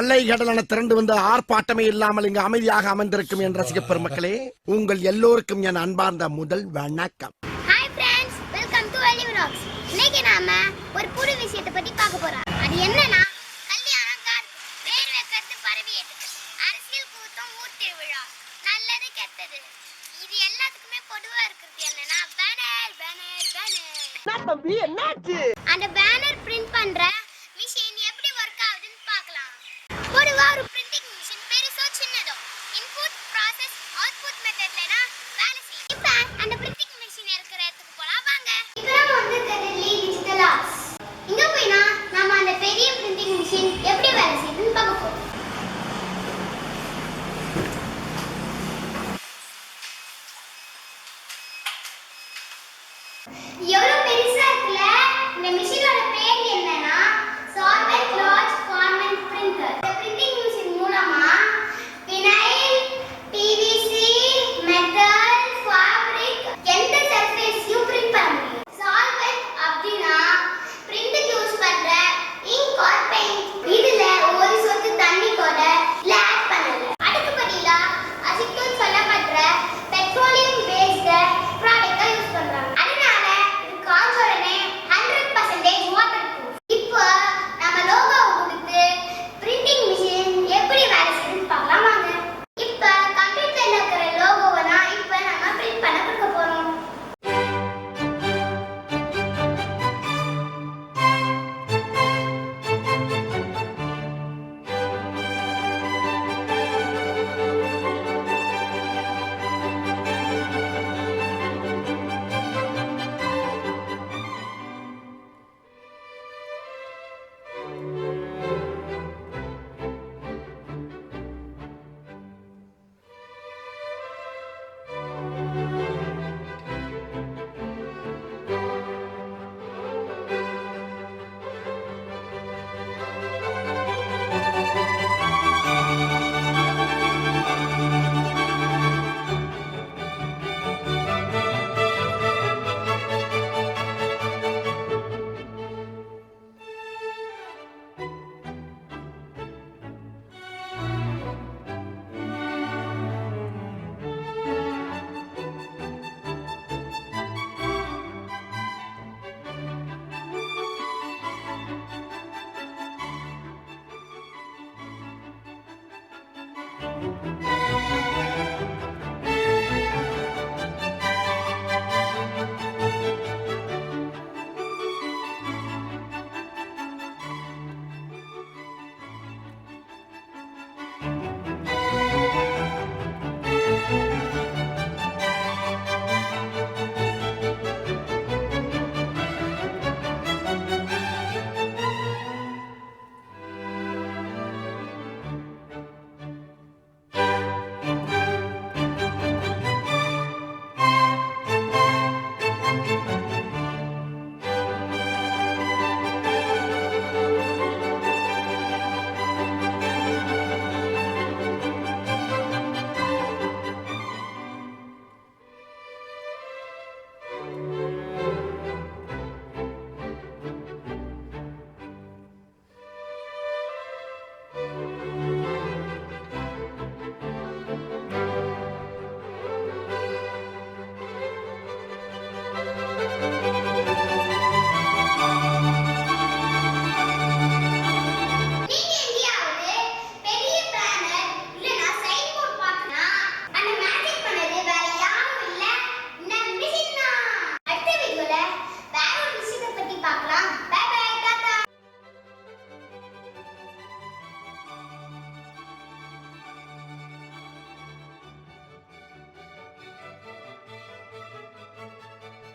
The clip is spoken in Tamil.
அலைகடலான திரண்டு வந்து ஆர்ப்பாட்டமே இல்லாமல் இங்கு அமைதியாக அமர்ந்திருக்கும் என் ரசிக பெருமக்களே, உங்கள் எல்லோருக்கும் என் அன்பார்ந்த முதல் வணக்கம். ஹாய் ஃப்ரெண்ட்ஸ், வெல்கம் டு எலி vlogs. இன்னைக்கு நாம ஒரு புது விஷயத்தை பத்தி பார்க்க போறோம். அது என்னன்னா கல்யாணம், பேர் வைக்கிறது, பரவி ஏற்றுறது, அரசியல் கூட்டம், ஊர் திருவிழா, நல்லது கெட்டது, இது எல்லாத்துக்குமே பொதுவா இருக்கிறது என்னன்னா பேனர் பேனர் பேனர். அந்த பேனர் பிரிண்ட் பண்ற மிஷின் எப்படி ஒர்க் ஆகுதுன்னு பார்க்கலாம். பொதுவா ஒரு பிரிண்டிங் மிஷின் பெருசோ சின்னதோ இன்புட் ப்ராசஸ் அவுட்புட் மெத்தட்லனா வேலை செய்யும். இப்போ அந்த பிரிண்டிங் மிஷின் இருக்கிற இடத்துக்கு போலாம் வாங்க. இப்போ நம்ம வந்து டிஜிட்டல் ஆர்ட்ஸ். இங்க போய்னா நாம அந்த பெரிய பிரிண்டிங் மிஷின் எப்படி வேலை செய்யுதுன்னு பார்க்க போறோம். எவ்வளவு